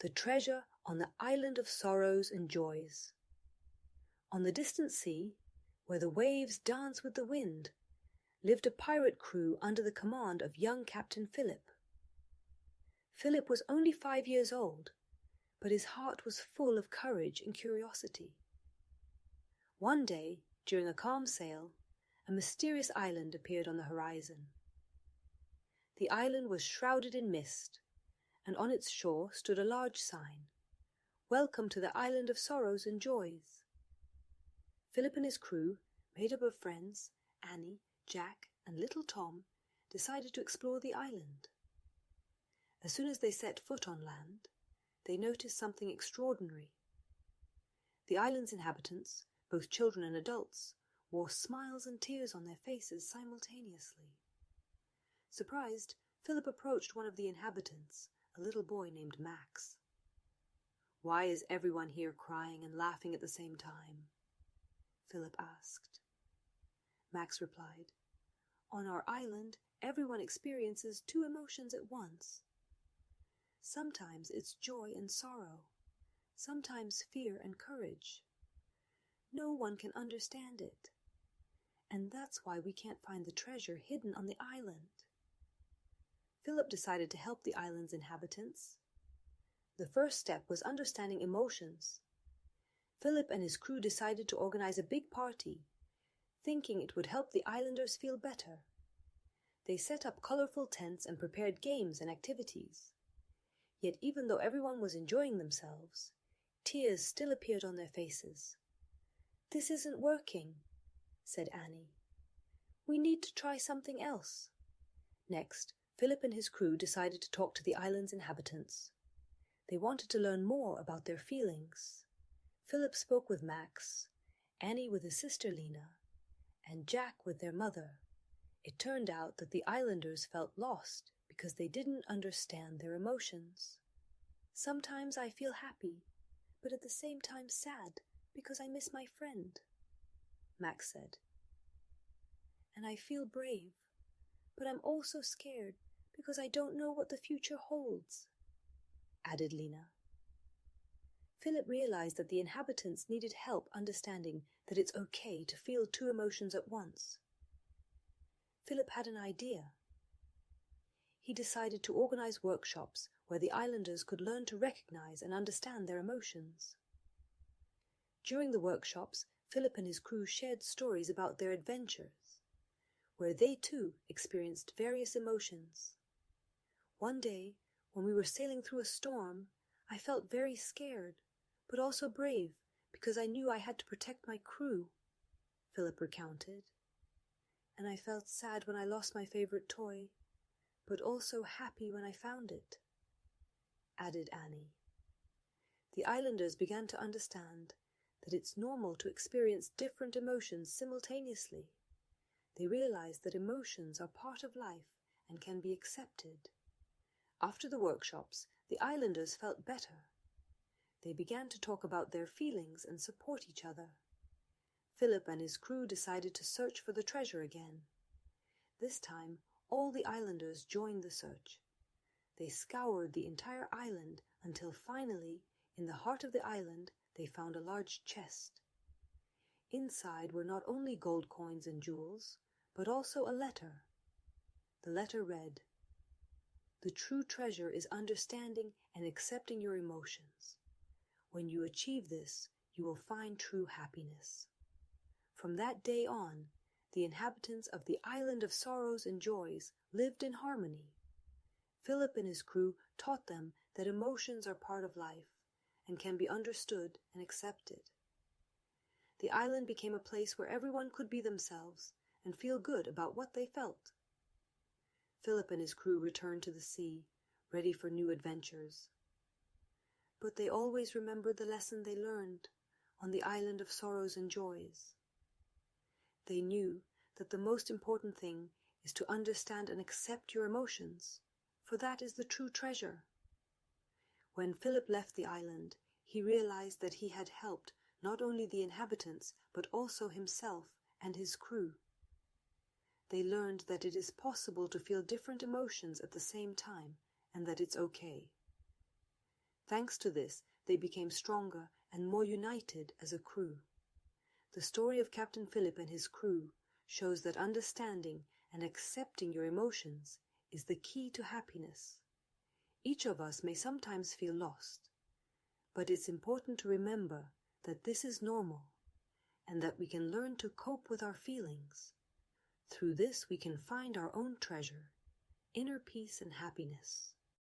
The treasure on the island of sorrows and joys. On the distant sea, where the waves dance with the wind, lived a pirate crew under the command of young Captain Philip. Philip was only 5 years old, but his heart was full of courage and curiosity. One day, during a calm sail, a mysterious island appeared on the horizon. The island was shrouded in mist, and on its shore stood a large sign, "Welcome to the island of sorrows and joys." Philip and his crew, made up of friends, Annie, Jack, and little Tom, decided to explore the island. As soon as they set foot on land, they noticed something extraordinary. The island's inhabitants, both children and adults, wore smiles and tears on their faces simultaneously. Surprised, Philip approached one of the inhabitants, a little boy named Max. "Why is everyone here crying and laughing at the same time?" Philip asked. Max replied, "On our island, everyone experiences two emotions at once. Sometimes it's joy and sorrow, sometimes fear and courage. No one can understand it, and that's why we can't find the treasure hidden on the island." Philip decided to help the island's inhabitants. The first step was understanding emotions. Philip and his crew decided to organize a big party, thinking it would help the islanders feel better. They set up colorful tents and prepared games and activities. Yet even though everyone was enjoying themselves, tears still appeared on their faces. "This isn't working," said Annie. "We need to try something else." Next, Philip and his crew decided to talk to the island's inhabitants. They wanted to learn more about their feelings. Philip spoke with Max, Annie with his sister Lena, and Jack with their mother. It turned out that the islanders felt lost because they didn't understand their emotions. "Sometimes I feel happy, but at the same time sad because I miss my friend," Max said. "And I feel brave, but I'm also scared because I don't know what the future holds," added Lena. Philip realized that the inhabitants needed help understanding that it's okay to feel two emotions at once. Philip had an idea. He decided to organize workshops where the islanders could learn to recognize and understand their emotions. During the workshops, Philip and his crew shared stories about their adventures, where they too experienced various emotions. "One day, when we were sailing through a storm, I felt very scared, but also brave because I knew I had to protect my crew," Philip recounted. "And I felt sad when I lost my favorite toy, but also happy when I found it," added Annie. The islanders began to understand that it's normal to experience different emotions simultaneously. They realized that emotions are part of life and can be accepted. After the workshops, the islanders felt better. They began to talk about their feelings and support each other. Philip and his crew decided to search for the treasure again. This time, all the islanders joined the search. They scoured the entire island until finally, in the heart of the island, they found a large chest. Inside were not only gold coins and jewels, but also a letter. The letter read, "The true treasure is understanding and accepting your emotions. When you achieve this, you will find true happiness." From that day on, the inhabitants of the island of sorrows and joys lived in harmony. Philip and his crew taught them that emotions are part of life and can be understood and accepted. The island became a place where everyone could be themselves and feel good about what they felt. Philip and his crew returned to the sea, ready for new adventures. But they always remembered the lesson they learned on the island of sorrows and joys. They knew that the most important thing is to understand and accept your emotions, for that is the true treasure. When Philip left the island, he realized that he had helped not only the inhabitants, but also himself and his crew. They learned that it is possible to feel different emotions at the same time, and that it's okay. Thanks to this, they became stronger and more united as a crew. The story of Captain Philip and his crew shows that understanding and accepting your emotions is the key to happiness. Each of us may sometimes feel lost, but it's important to remember that this is normal and that we can learn to cope with our feelings. Through this, we can find our own treasure, inner peace and happiness.